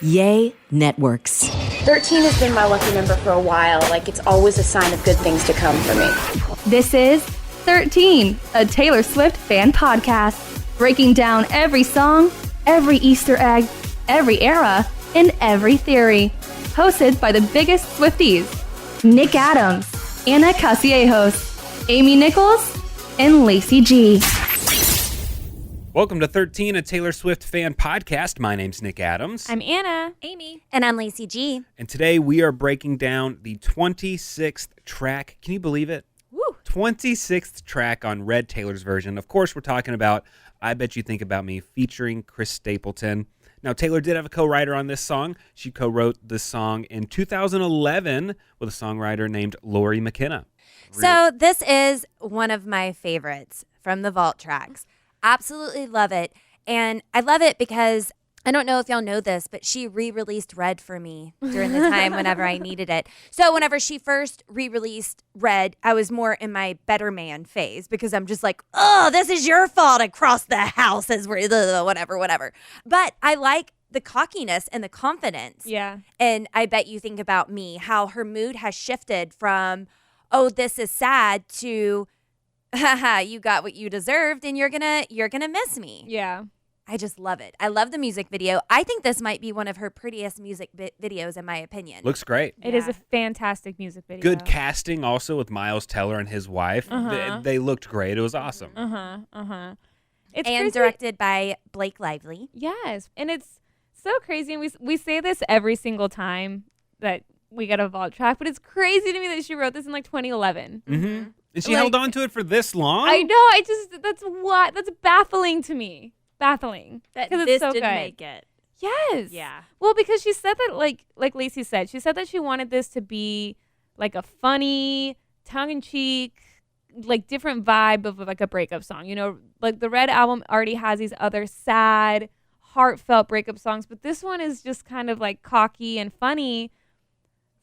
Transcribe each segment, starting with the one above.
Yay Networks. 13 has been my lucky number for a while. Like, it's always a sign of good things to come for me. This is 13, a Taylor Swift fan podcast, breaking down every song, every Easter egg, every era, and every theory. Hosted by the biggest Swifties, Nick Adams, Anna Casillejos, Amy Nichols, and Lacey G. Welcome to 13, a Taylor Swift fan podcast. My name's Nick Adams. I'm Anna. Amy. And I'm Lacey G. And today we are breaking down the 26th track. Can you believe it? Woo. 26th track on Red Taylor's version. Of course, we're talking about I Bet You Think About Me featuring Chris Stapleton. Now, Taylor did have a co-writer on this song. She co-wrote this song in 2011 with a songwriter named Lori McKenna. So this is one of my favorites from the Vault tracks. Absolutely love it. And I love it because I don't know if y'all know this, but she re-released Red for me during the time whenever I needed it. So whenever she first re-released Red, I was more in my better man phase because I'm just like, oh, this is your fault across the house as we're whatever. But I like the cockiness and the confidence. Yeah. And I Bet You Think About Me, how her mood has shifted from, oh, this is sad to, haha, you got what you deserved and you're gonna miss me. Yeah. I just love it. I love the music video. I think this might be one of her prettiest music videos in my opinion. Looks great. It is a fantastic music video. Good casting also with Miles Teller and his wife. They looked great. It was awesome. It's and crazy. directed by Blake Lively. Yes. And it's so crazy. And we say this every single time that we get a Vault track, but it's crazy to me that she wrote this in like 2011. Mm-hmm. And she held on to it for this long? I know. That's baffling to me. Baffling. That because this it's so didn't good. make it. Yes. Yeah. Well, because she said that, like Lacey said, she said that she wanted this to be like a funny, tongue-in-cheek, like different vibe of like a breakup song. You know, like the Red album already has these other sad, heartfelt breakup songs, but this one is just kind of like cocky and funny.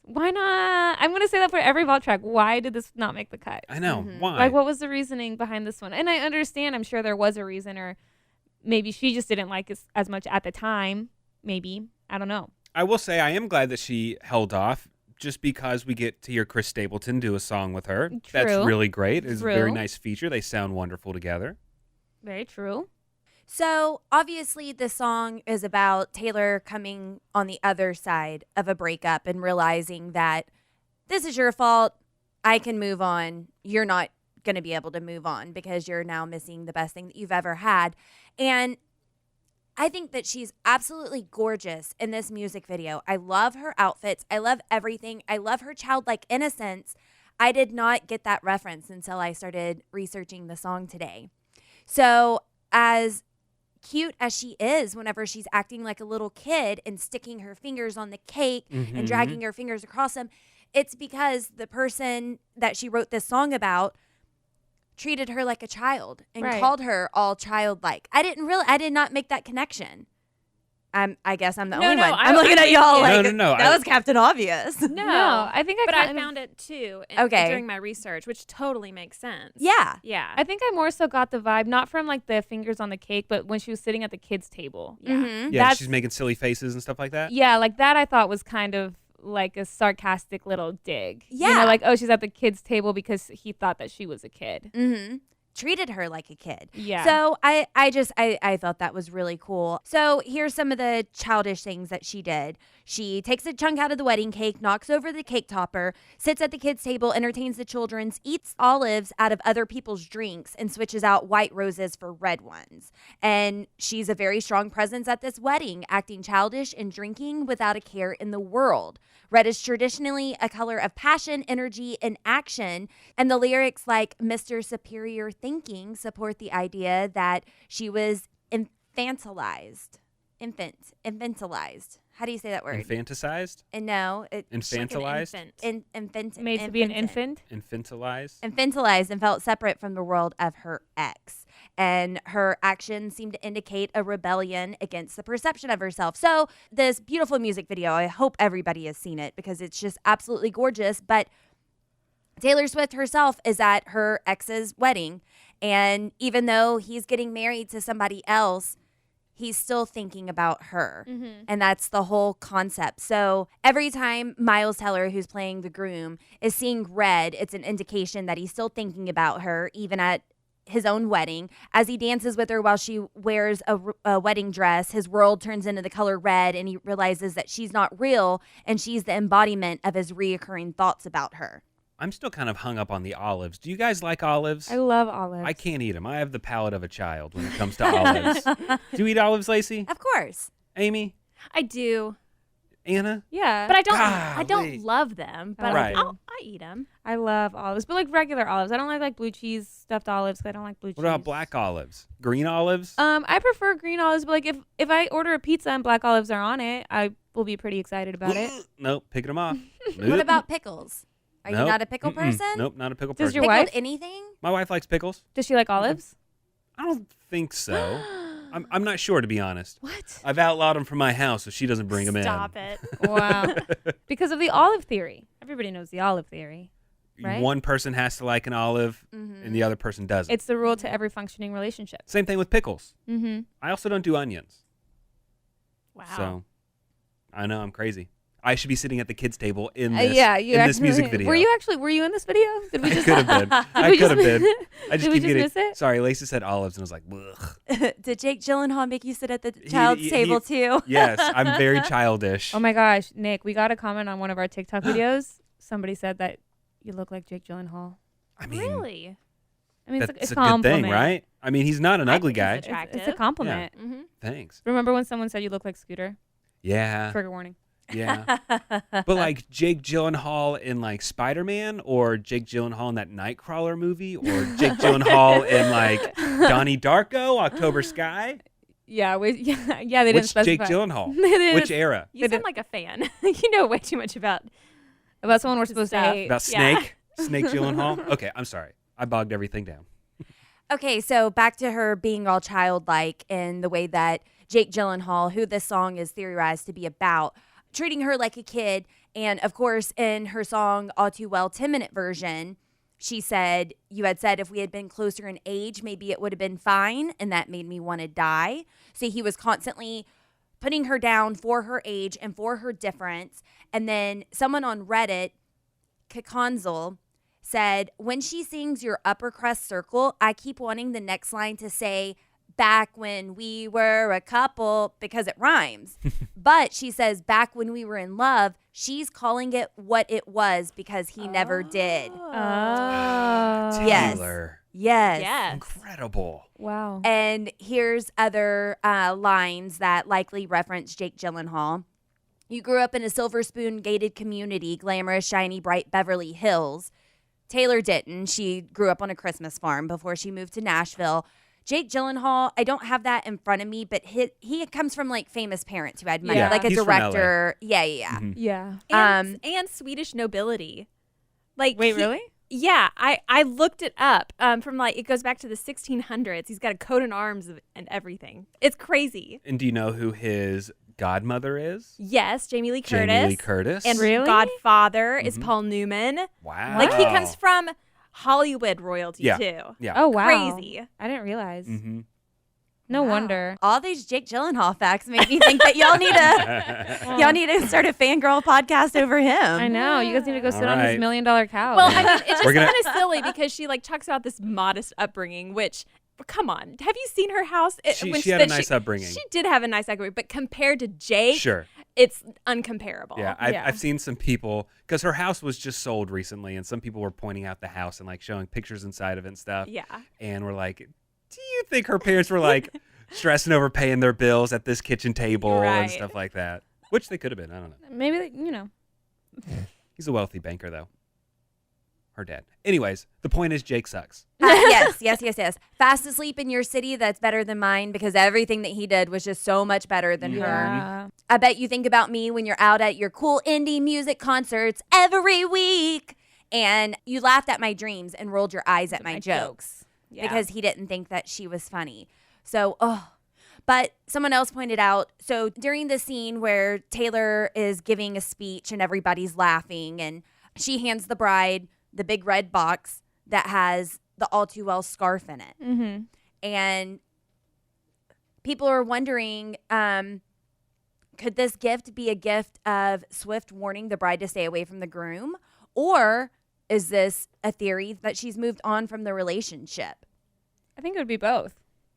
Why not? I'm going to say that for every Vault track. Why did this not make the cut? I know. Why? Like, what was the reasoning behind this one? And I understand. I'm sure there was a reason, or maybe she just didn't like it as much at the time. Maybe. I don't know. I will say I am glad that she held off just because we get to hear Chris Stapleton do a song with her. True. That's really great. It's a True. very nice feature. They sound wonderful together. Very true. So obviously the song is about Taylor coming on the other side of a breakup and realizing that this is your fault. I can move on. You're not going to be able to move on because you're now missing the best thing that you've ever had. And I think that she's absolutely gorgeous in this music video. I love her outfits. I love everything. I love her childlike innocence. I did not get that reference until I started researching the song today. So as cute as she is whenever she's acting like a little kid and sticking her fingers on the cake and dragging her fingers across them, it's because the person that she wrote this song about treated her like a child and called her all childlike. I did not make that connection. I guess I'm the only one. I'm looking at y'all like No. that was Captain Obvious. No, I think I found it too during my research, which totally makes sense. Yeah. Yeah. I think I more so got the vibe, not from like the fingers on the cake, but when she was sitting at the kids' table. Mm-hmm. Yeah, she's making silly faces and stuff like that. Yeah, like that I thought was kind of like a sarcastic little dig. Yeah. You know, like, oh, she's at the kids' table because he thought that she was a kid. Mm-hmm. Treated her like a kid. Yeah. So I thought that was really cool. So here's some of the childish things that she did. She takes a chunk out of the wedding cake, knocks over the cake topper, sits at the kids' table, entertains the children, eats olives out of other people's drinks, and switches out white roses for red ones. And she's a very strong presence at this wedding, acting childish and drinking without a care in the world. Red is traditionally a color of passion, energy, and action. And the lyrics like Mr. Superior Thinking support the idea that she was infantilized. Infantilized. How do you say that word? Infanticized? And no. Infantilized? Made to be an infant? Infantilized? Infantilized and felt separate from the world of her ex. And her actions seemed to indicate a rebellion against the perception of herself. So this beautiful music video, I hope everybody has seen it because it's just absolutely gorgeous. But Taylor Swift herself is at her ex's wedding. And even though he's getting married to somebody else, he's still thinking about her. And that's the whole concept. So every time Miles Teller, who's playing the groom, is seeing red, it's an indication that he's still thinking about her, even at his own wedding. As he dances with her while she wears a wedding dress, his world turns into the color red, and he realizes that she's not real, and she's the embodiment of his reoccurring thoughts about her. I'm still kind of hung up on the olives. Do you guys like olives? I love olives. I can't eat them. I have the palate of a child when it comes to olives. Do you eat olives, Lacey? Of course. Amy? I do, Anna? Yeah. but I Golly. don't love them. But Right. I eat them. I love olives, but like regular olives. I don't like blue cheese stuffed olives 'cause I don't like blue cheese. What about black olives? Green olives? I prefer green olives, but like if I order a pizza and black olives are on it, I will be pretty excited about it. Nope, picking them off. What Nope. about pickles? Are you Nope. not a pickle person? Nope, not a pickle Does person. your Pickled wife? anything? My wife likes pickles. Does she like olives? I don't think so. I'm not sure, to be honest. What? I've outlawed them from my house so she doesn't bring them in. Stop it. Wow. Because of the olive theory. Everybody knows the olive theory. Right? One person has to like an olive and the other person doesn't. It's the rule to every functioning relationship. Same thing with pickles. Mm-hmm. I also don't do onions. Wow. So I know I'm crazy. I should be sitting at the kids' table in You this music video. Were you in this video? Did we I just could have been. I we could have just- been. I just Did we keep just getting. miss it? Sorry, Lacey said olives, and I was like, ugh. Did Jake Gyllenhaal make you sit at the child's table too? Yes, I'm very childish. Oh my gosh, Nick, we got a comment on one of our TikTok videos. Somebody said that you look like Jake Gyllenhaal. I mean, Really? I mean, that's it's a a good compliment. thing, right? I mean, he's not an ugly guy. think he's attractive. It's a compliment. Mm-hmm. Thanks. Remember when someone said you look like Scooter? Yeah, Trigger warning. yeah. But like Jake Gyllenhaal in like Spider-Man, or Jake Gyllenhaal in that Nightcrawler movie, or Jake Gyllenhaal in like Donnie Darko, October Sky. Yeah, they didn't Which specify. Jake Gyllenhaal? They didn't- Which era? You sound like a fan. You know way too much about. About someone we're supposed to Stuff. hate. About Yeah. Snake Gyllenhaal? Okay, I'm sorry. I bogged everything down. Okay, so back to her being all childlike in the way that Jake Gyllenhaal, who this song is theorized to be about, treating her like a kid. And of course, in her song All Too Well 10-minute version, she said, you had said if we had been closer in age, maybe it would have been fine. And that made me want to die. So he was constantly putting her down for her age and for her difference. And then someone on Reddit, Kakonzel, said, when she sings your upper crust circle, I keep wanting the next line to say, back when we were a couple, because it rhymes. But she says, back when we were in love, she's calling it what it was because he never did. Oh. Yes. Taylor. Yes. Yes. Incredible. Wow. And here's other lines that likely reference Jake Gyllenhaal. You grew up in a silver spoon gated community, glamorous, shiny, bright Beverly Hills. Taylor didn't. She grew up on a Christmas farm before she moved to Nashville. Jake Gyllenhaal, I don't have that in front of me, but he comes from like famous parents who had money, Yeah. like a He's from director. Yeah. Mhm. Yeah. And Swedish nobility. Like Wait, really? Yeah, I looked it up. From like it goes back to the 1600s. He's got a coat of arms and everything. It's crazy. And do you know who his godmother is? Yes, Jamie Lee Curtis. Jamie Lee Curtis. And Really? Godfather is Paul Newman. Wow. Like he comes from Hollywood royalty Yeah. too. Yeah. Oh wow. Crazy. I didn't realize. Mm-hmm. No Wow. wonder. All these Jake Gyllenhaal facts make me think that y'all need to start a fangirl podcast over him. I know. You guys need to go sit on right. his $1 million couch. Well, I mean, it's We're just gonna- kind of silly because she like talks about this modest upbringing, which come on, have you seen her house? She had a nice upbringing. She did have a nice upbringing, but compared to Jake, Sure. it's uncomparable. Yeah, I've seen some people, because her house was just sold recently, and some people were pointing out the house and like showing pictures inside of it and stuff. Yeah. And we're like, do you think her parents were like stressing over paying their bills at this kitchen table and Right. stuff like that? Which they could have been. I don't know. maybe, He's a wealthy banker, though. Her dad. Anyways, the point is Jake sucks. Yes. Fast asleep in your city, that's better than mine because everything that he did was just so much better than her. Yeah. I bet you think about me when you're out at your cool indie music concerts every week and you laughed at my dreams and rolled your eyes at my jokes Yeah. because he didn't think that she was funny. So, but someone else pointed out, so during the scene where Taylor is giving a speech and everybody's laughing and she hands the bride the big red box that has the All Too Well scarf in it. Mm-hmm. And people are wondering, could this gift be a gift of Swift warning the bride to stay away from the groom? Or is this a theory that she's moved on from the relationship? I think it would be both.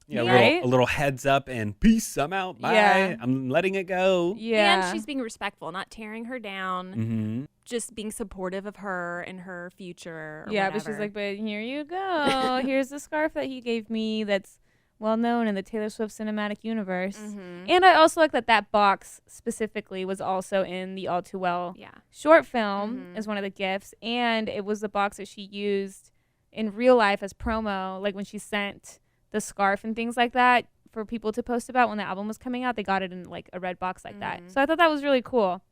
Yeah, Right? a little heads up and peace. I'm out. Bye. Yeah. I'm letting it go. Yeah. And she's being respectful, not tearing her down, Mm-hmm. just being supportive of her and her future. Or Yeah, whatever. but she's like, but here you go. Here's the scarf that he gave me that's well known in the Taylor Swift cinematic universe. Mm-hmm. And I also like that box specifically was also in the All Too Well yeah. short film Mhm. as one of the gifts. And it was the box that she used in real life as promo, like when she sent the scarf and things like that for people to post about when the album was coming out. They got it in like a red box like that. So I thought that was really cool.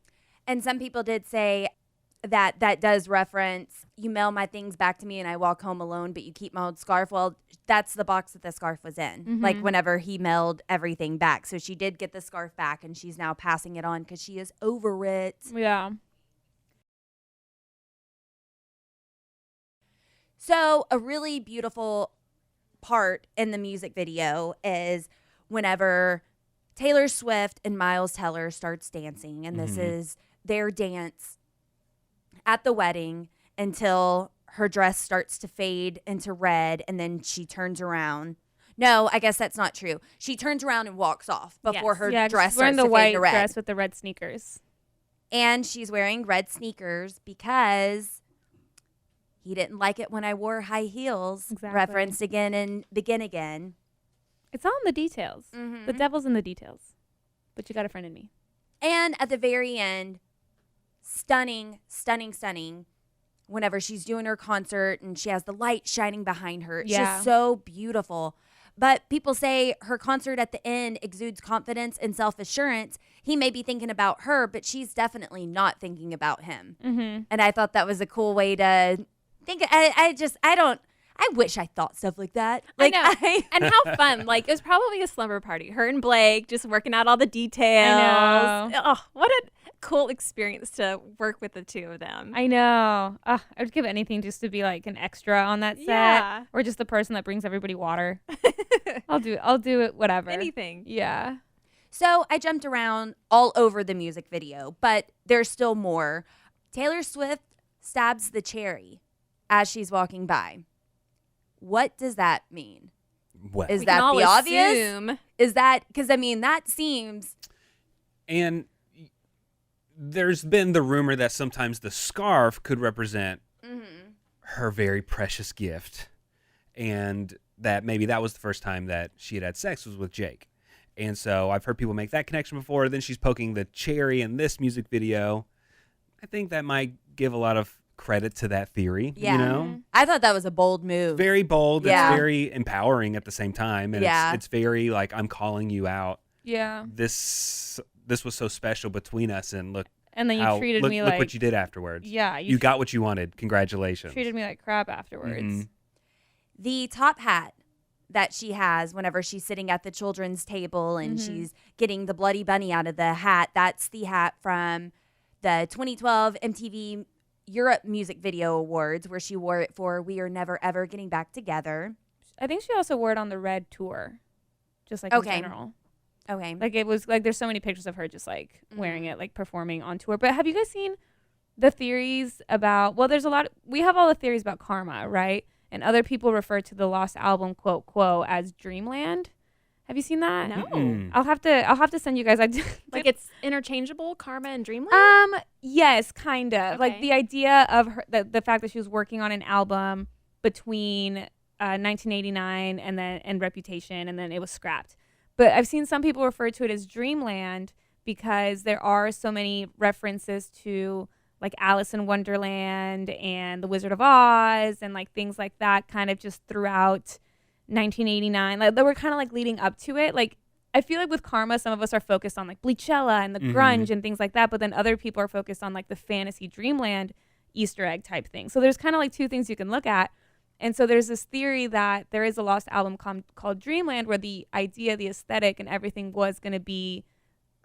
And some people did say that does reference, you mail my things back to me and I walk home alone, but you keep my old scarf. Well, that's the box that the scarf was in, like whenever he mailed everything back. So she did get the scarf back and she's now passing it on because she is over it. Yeah. So a really beautiful part in the music video is whenever Taylor Swift and Miles Teller starts dancing, and this is their dance at the wedding until her dress starts to fade into red, and then she turns around. No, I guess that's not true. She turns around and walks off before Yes. her Yeah, dress she's wearing starts the to white fade to red. dress with the red sneakers. And she's wearing red sneakers because he didn't like it when I wore high heels, Exactly. referenced again in Begin Again. It's all in the details. The devil's in the details. But you got a friend in me. And at the very end, stunning, stunning, stunning. Whenever she's doing her concert and she has the light shining behind her. It's Yeah. just so beautiful. But people say her concert at the end exudes confidence and self-assurance. He may be thinking about her, but she's definitely not thinking about him. Mm-hmm. And I thought that was a cool way to think. I wish I thought stuff like that. Like, I know. And how fun. Like, it was probably a slumber party. Her and Blake just working out all the details. I know. Oh, what a cool experience to work with the two of them. I know. I would give anything just to be like an extra on that set. Yeah. Or just the person that brings everybody water. I'll do it, whatever. Anything. Yeah. So I jumped around all over the music video, but there's still more. Taylor Swift stabs the cherry as she's walking by. What does that mean? Well, Is We that can all the obvious? assume. Is that because I mean that seems and there's been the rumor that sometimes the scarf could represent her very precious gift, and that maybe that was the first time that she had sex was with Jake. And so I've heard people make that connection before. Then she's poking the cherry in this music video. I think that might give a lot of credit to that theory. Yeah. You know, I thought that was a bold move. very bold. Yeah. It's very empowering at the same time, and Yeah. it's very like I'm calling you out. Yeah. This was so special between us, and look. And then you how, treated look, me look like what you did afterwards. Yeah, You got what you wanted. Congratulations. treated me like crap afterwards. Mhm. The top hat that she has whenever she's sitting at the children's table and she's getting the bloody bunny out of the hat, that's the hat from the 2012 MTV Europe Music Video Awards, where she wore it for We Are Never Ever Getting Back Together. I think she also wore it on the Red tour, just like Okay. in general. Okay. Like it was like there's so many pictures of her just like wearing it, like performing on tour. But have you guys seen the theories about? Well, there's a lot. We have all the theories about karma, right? And other people refer to the lost album quote as Dreamland. Have you seen that? No. Mm-mm. I'll have to send you guys. Like, it's interchangeable, Karma and Dreamland? Yes, kind of. Like Okay. the idea of her, the fact that she was working on an album between 1989 and Reputation, and then it was scrapped. But I've seen some people refer to it as Dreamland because there are so many references to like Alice in Wonderland and The Wizard of Oz and like things like that kind of just throughout 1989. Like they were kind of like leading up to it. Like I feel like with Karma, some of us are focused on like Bleachella and the grunge and things like that, but then other people are focused on like the fantasy Dreamland Easter egg type thing. So there's kind of like two things you can look at. And so there's this theory that there is a lost album called Dreamland where the idea, the aesthetic and everything was going to be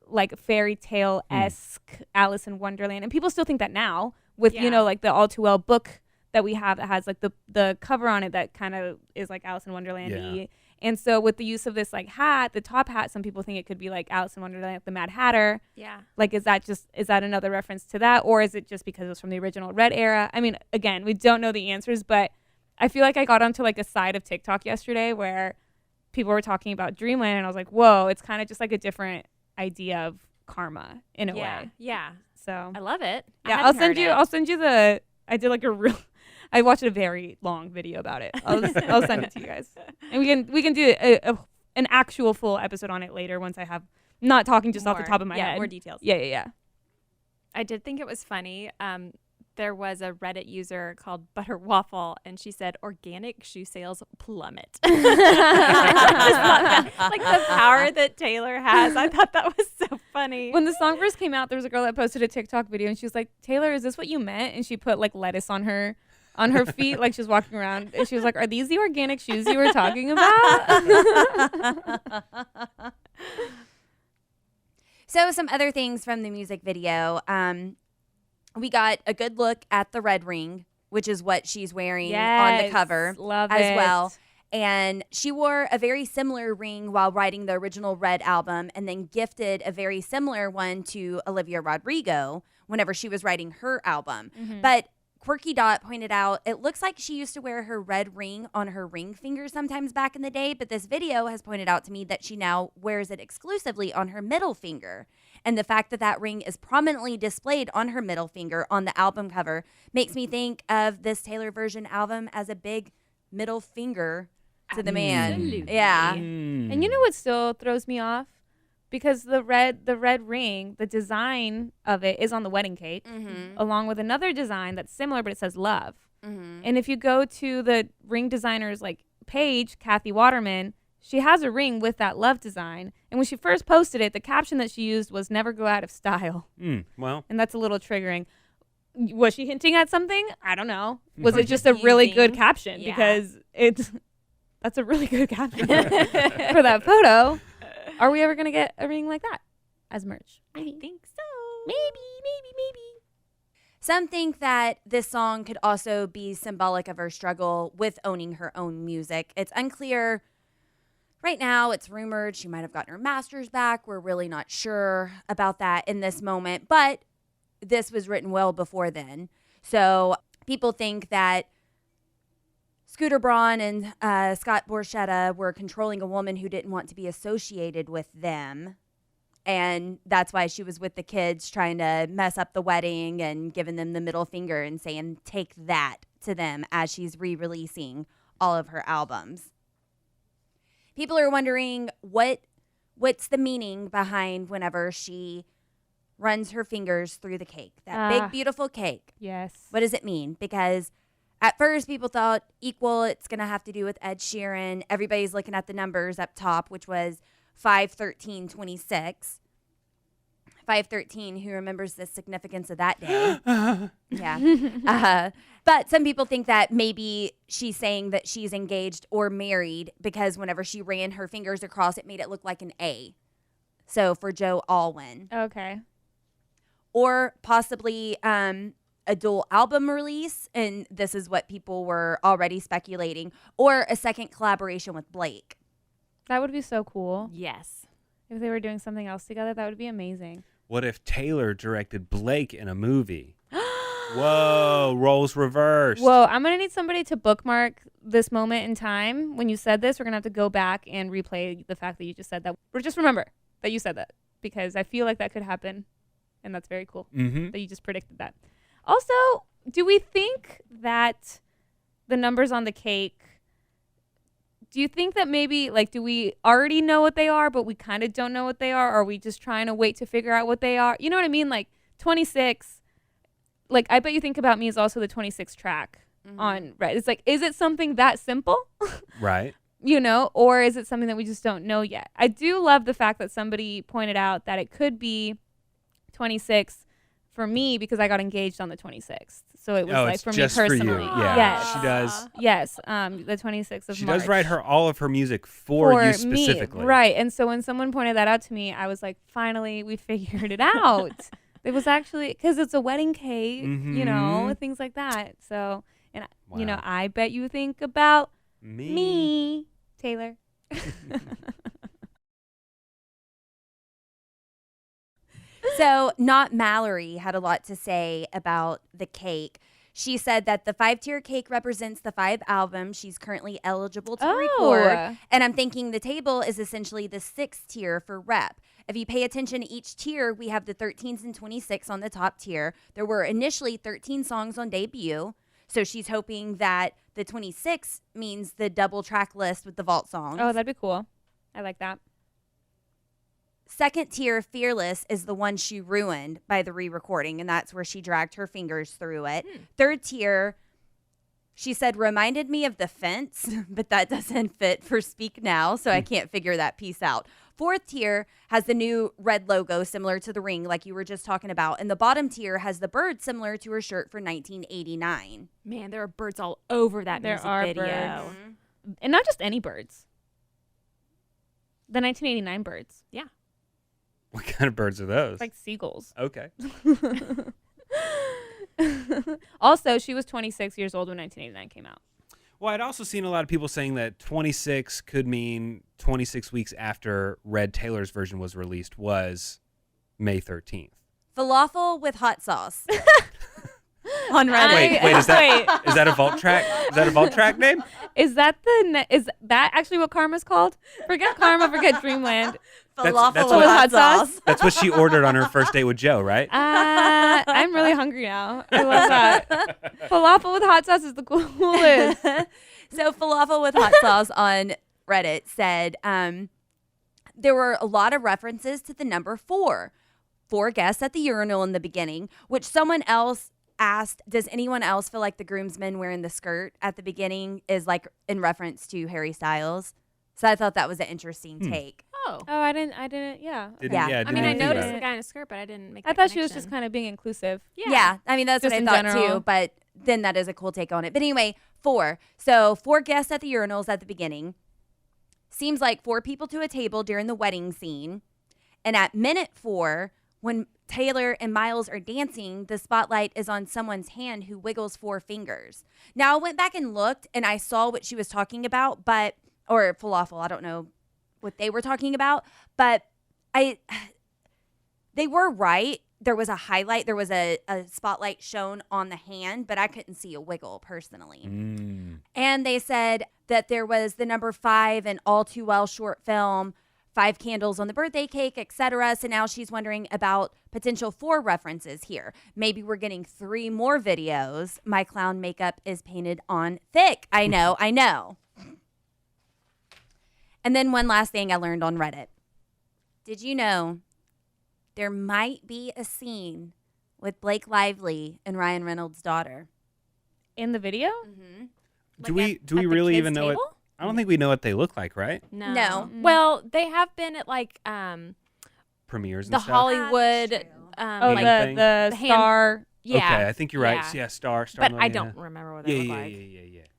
like fairy tale-esque Alice in Wonderland. And people still think that now with, you Yeah. know, like the All Too Well book that we have that has like the cover on it that kind of is like Alice in Wonderland-y. Yeah. And so with the use of this like hat, the top hat, some people think it could be like Alice in Wonderland, the Mad Hatter. Yeah. Like, is that another reference to that? Or is it just because it was from the original Red era? I mean, again, we don't know the answers, but I feel like I got onto like a side of TikTok yesterday where people were talking about Dreamland, and I was like, whoa, it's kind of just like a different idea of karma in a way. Yeah. So I love it. I yeah, hadn't heard it. I'll send you I did like I watched a very long video about it. I'll send it to you guys, and we can do an actual full episode on it later once I have not talking just off the top of my head. More details. Yeah. I did think it was funny. There was a Reddit user called Butter Waffle, and she said organic shoe sales plummet. I just thought that, like the power that Taylor has. I thought that was so funny. When the song first came out, there was a girl that posted a TikTok video, and she was like, "Taylor, is this what you meant?" And she put like lettuce on her feet, like she was walking around, and she was like, "Are these the organic shoes you were talking about?" So some other things from the music video. We got a good look at the red ring, which is what she's wearing on the cover love as it. well. And she wore a very similar ring while writing the original Red album, and then gifted a very similar one to Olivia Rodrigo whenever she was writing her album. But Quirky Dot pointed out, it looks like she used to wear her red ring on her ring finger sometimes back in the day, but this video has pointed out to me that she now wears it exclusively on her middle finger. And the fact that that ring is prominently displayed on her middle finger on the album cover makes me think of this Taylor version album as a big middle finger to the man. Absolutely. Yeah. And you know what still throws me off? Because the red ring, the design of it is on the wedding cake, along with another design that's similar, but it says love. And if you go to the ring designer's like page, Kathy Waterman, she has a ring with that love design. And when she first posted it, the caption that she used was "never go out of style." Well, And that's a little triggering. Was she hinting at something? I don't know. Was it just a really good caption? Yeah. Because that's a really good caption for that photo. Are we ever going to get a ring like that as merch? I think so. Maybe. Some think that this song could also be symbolic of her struggle with owning her own music. It's unclear. Right now, it's rumored she might have gotten her master's back. We're really not sure about that in this moment, but this was written well before then. So people think that Scooter Braun and Scott Borchetta were controlling a woman who didn't want to be associated with them. And that's why she was with the kids trying to mess up the wedding and giving them the middle finger and saying, take that to them as she's re-releasing all of her albums. People are wondering what's the meaning behind whenever she runs her fingers through the cake, that big, beautiful cake. Yes. What does it mean? Because at first people thought equal, it's going to have to do with Ed Sheeran. Everybody's looking at the numbers up top, which was 5/13/26. 5/13, who remembers the significance of that day? Yeah. But some people think that maybe she's saying that she's engaged or married because whenever she ran her fingers across, it made it look like an A. So for Joe Alwyn. Okay. Or possibly a dual album release, and this is what people were already speculating, or a second collaboration with Blake. That would be so cool. Yes. If they were doing something else together, that would be amazing. what if Taylor directed Blake in a movie? Whoa, roles reversed. Whoa, I'm going to need somebody to bookmark this moment in time. When you said this, we're going to have to go back and replay the fact that you just said that. Or just remember that you said that, because I feel like that could happen, and that's very cool that you just predicted that. Also, do we think that the numbers on the cake, do you think that maybe, like, do we already know what they are, but we kind of don't know what they are? Or are we just trying to wait to figure out what they are? You know what I mean? Like, 26, like, I Bet You Think About Me is also the 26th track on Red. It's like, is it something that simple? Right. You know, or is it something that we just don't know yet? I do love the fact that somebody pointed out that it could be 26 for me because I got engaged on the 26th. So it was like it's for me just for personally. you. Yeah, Yes. she does. Yes, the 26th of She March. does write all of her music for you specifically. Me. Right. And so when someone pointed that out to me, I was like, finally, we figured it out. It was actually because it's a wedding cake, you know, things like that. So, and you know, I bet you think about me, Taylor. So, Not Mallory had a lot to say about the cake. She said that the 5-tier cake represents the 5 albums she's currently eligible to record. And I'm thinking the table is essentially the 6th tier for rep. If you pay attention to each tier, we have the 13s and 26 on the top tier. There were initially 13 songs on debut. So she's hoping that the 26 means the double track list with the vault songs. Oh, that'd be cool. I like that. Second tier, Fearless, is the one she ruined by the re-recording, and that's where she dragged her fingers through it. Third tier, she said, reminded me of The Fence, but that doesn't fit for Speak Now, so I can't figure that piece out. Fourth tier has the new red logo similar to the ring, like you were just talking about, and the bottom tier has the bird similar to her shirt for 1989. Man, there are birds all over that There music are video. birds. And not just any birds. The 1989 birds. Yeah. What kind of birds are those? Like seagulls. Okay. Also, she was 26 years old when 1989 came out. Well, I'd also seen a lot of people saying that 26 could mean 26 weeks after Red Taylor's version was released was May 13th. Falafel with hot sauce. On Reddit. Wait, is that a vault track? Is that a vault track name? Is that is that actually what Karma's called? Forget Karma, forget Dreamland. Falafel that's with what- hot sauce. That's what she ordered on her first date with Joe, right? I'm really hungry now. I love that. Falafel with hot sauce is the coolest. So Falafel with hot sauce on Reddit said there were a lot of references to the number 4. 4 guests at the urinal in the beginning, which someone else asked, does anyone else feel like the groomsman wearing the skirt at the beginning is like in reference to Harry Styles? So I thought that was an interesting take. Oh. Oh, I didn't, yeah. Didn't- Yeah. yeah, I didn't mean, I think about noticed it. the guy in a skirt, but I didn't make I that thought she was connection. just kind of being inclusive. Yeah. I mean, that's Just what I in thought general. too, but then that is a cool take on it. But anyway, 4. So 4 guests at the urinals at the beginning. Seems like 4 people to a table during the wedding scene. And at minute 4, when Taylor and Miles are dancing, the spotlight is on someone's hand who wiggles 4 fingers. Now, I went back and looked, and I saw what she was talking about, or falafel. I don't know what they were talking about, but they were right. There was a highlight. There was a spotlight shown on the hand, but I couldn't see a wiggle personally. And they said that there was the number 5 in All Too Well short film, 5 candles on the birthday cake, etc. So now she's wondering about potential 4 references here. Maybe we're getting 3 more videos. My clown makeup is painted on thick. I know. And then one last thing I learned on Reddit. Did you know there might be a scene with Blake Lively and Ryan Reynolds' daughter? In the video? Mm-hmm. Do we really even know it? I don't think we know what they look like, right? No. Well, they have been at like Premieres and the stuff. Hollywood. That's true. Oh, Thing? the The hand- star. Yeah. Okay, I think you're right. Yeah. Yeah, star. But I Million, don't yeah. remember what they look Yeah. like.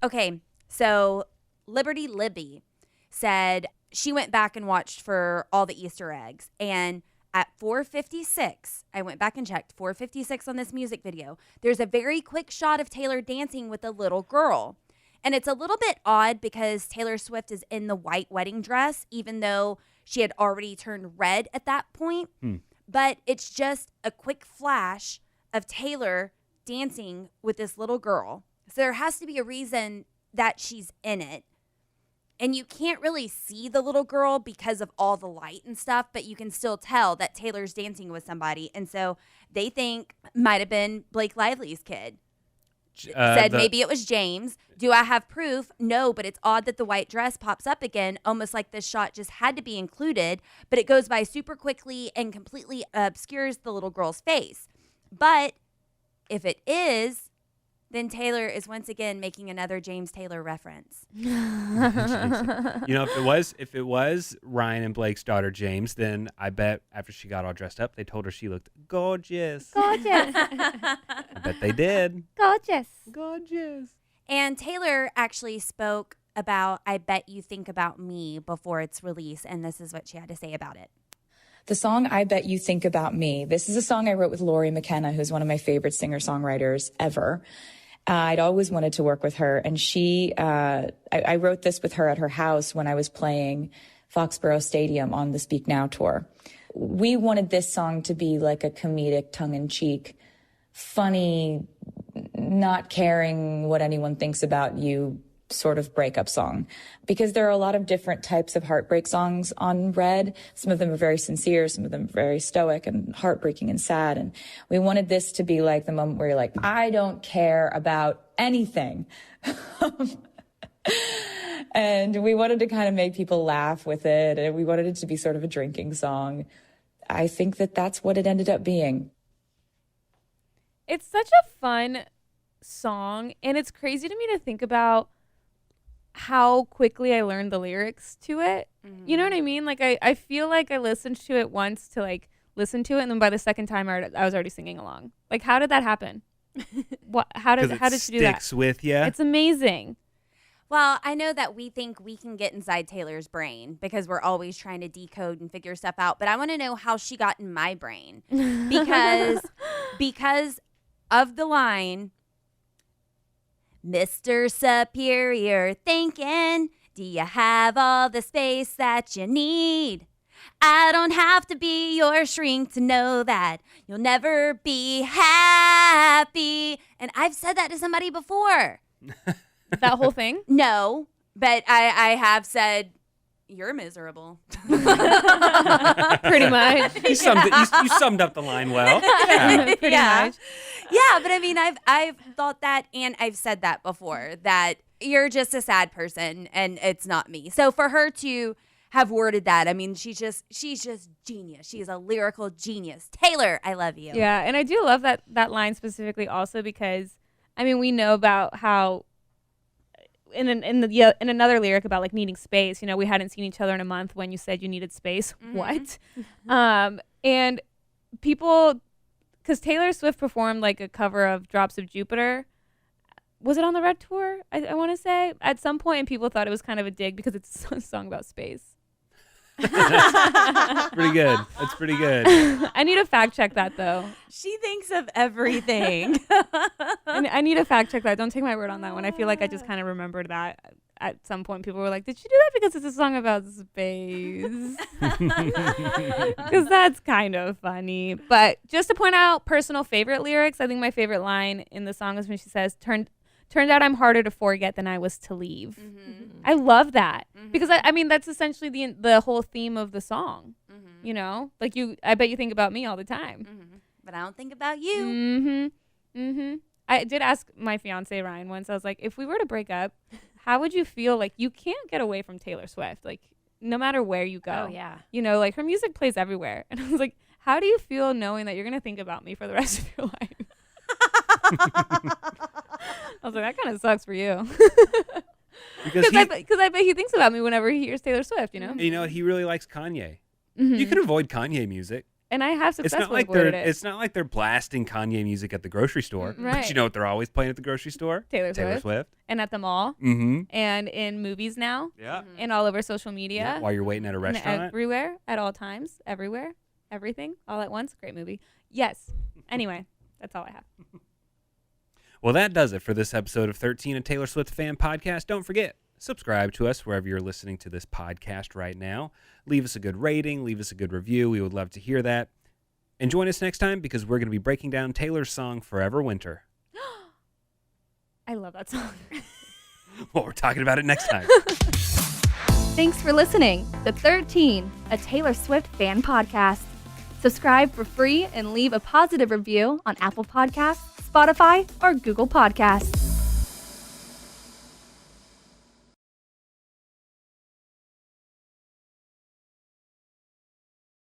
Okay, so Liberty Libby said she went back and watched for all the Easter eggs. And at 4:56, I went back and checked, 4:56 on this music video, there's a very quick shot of Taylor dancing with a little girl. And it's a little bit odd because Taylor Swift is in the white wedding dress, even though she had already turned red at that point. But it's just a quick flash of Taylor dancing with this little girl. So there has to be a reason that she's in it. And you can't really see the little girl because of all the light and stuff, but you can still tell that Taylor's dancing with somebody. And so they think might have been Blake Lively's kid. Said maybe it was James. Do I have proof? No, but it's odd that the white dress pops up again, almost like this shot just had to be included, but it goes by super quickly and completely obscures the little girl's face. But if it is, then Taylor is once again making another James Taylor reference. You know, if it was Ryan and Blake's daughter James, then I bet after she got all dressed up, they told her she looked gorgeous. Gorgeous. I bet they did. Gorgeous. Gorgeous. And Taylor actually spoke about I Bet You Think About Me before its release, and this is what she had to say about it. The song I Bet You Think About Me. This is a song I wrote with Lori McKenna, who's one of my favorite singer-songwriters ever. I'd always wanted to work with her, and I wrote this with her at her house when I was playing Foxborough Stadium on the Speak Now tour. We wanted this song to be like a comedic, tongue-in-cheek, funny, not caring what anyone thinks about you sort of breakup song, because there are a lot of different types of heartbreak songs on Red. Some of them are very sincere, some of them are very stoic and heartbreaking and sad. And we wanted this to be like the moment where you're like, I don't care about anything. And we wanted to kind of make people laugh with it. And we wanted it to be sort of a drinking song. I think that that's what it ended up being. It's such a fun song, and it's crazy to me to think about how quickly I learned the lyrics to it. Mm-hmm. You know what I mean? Like, I feel like I listened to it once to, like, listen to it, and then by the second time I was already singing along. Like, how did that happen? How did you do that? Sticks with you. It's amazing. Well, I know that we think we can get inside Taylor's brain because we're always trying to decode and figure stuff out. But I want to know how she got in my brain because of the line, Mr. Superior Thinking, do you have all the space that you need? I don't have to be your shrink to know that you'll never be happy. And I've said that to somebody before. That whole thing? No, but I have said, you're miserable. Pretty much. You summed up the line well. Yeah. Pretty much. Yeah, but I mean, I've thought that, and I've said that before, that you're just a sad person and it's not me. So for her to have worded that, I mean, she's just genius. She's a lyrical genius. Taylor, I love you. Yeah, and I do love that line specifically also because, I mean, we know about how in another lyric about like needing space, you know, we hadn't seen each other in a month when you said you needed space. Mm-hmm. What? And people, because Taylor Swift performed like a cover of Drops of Jupiter. Was it on the Red Tour? I want to say at some point, and people thought it was kind of a dig because it's a song about space. Pretty good. That's pretty good. I need to fact check that though. She thinks of everything. I need to fact check that. Don't take my word on that one. I feel like I just kind of remembered that at some point people were like, did she do that because it's a song about space? Because that's kind of funny. But just to point out personal favorite lyrics, I think my favorite line in the song is when she says, turned out I'm harder to forget than I was to leave. Mm-hmm. I love that because I mean that's essentially the whole theme of the song. Mm-hmm. You know, like I bet you think about me all the time, but I don't think about you. Mm-hmm. Mm-hmm. I did ask my fiance Ryan once. I was like, if we were to break up, how would you feel? Like you can't get away from Taylor Swift. Like no matter where you go. Oh yeah. You know, like her music plays everywhere. And I was like, how do you feel knowing that you're gonna think about me for the rest of your life? I was like, that kind of sucks for you. Because I bet he thinks about me whenever he hears Taylor Swift, you know? You know, he really likes Kanye. Mm-hmm. You can avoid Kanye music. And I have successfully avoided it. It's not like they're blasting Kanye music at the grocery store. Right. But you know what they're always playing at the grocery store? Taylor Swift. And at the mall. Mm-hmm. And in movies now. Yeah. Mm-hmm. And all over social media. Yeah, while you're waiting at a restaurant. And everywhere, at all times, everywhere, everything, all at once. Great movie. Yes. Anyway, that's all I have. Well, that does it for this episode of 13, a Taylor Swift fan podcast. Don't forget, subscribe to us wherever you're listening to this podcast right now. Leave us a good rating. Leave us a good review. We would love to hear that. And join us next time because we're going to be breaking down Taylor's song, Forever Winter. I love that song. Well, we're talking about it next time. Thanks for listening to 13, a Taylor Swift fan podcast. Subscribe for free and leave a positive review on Apple Podcasts, Spotify, or Google Podcasts.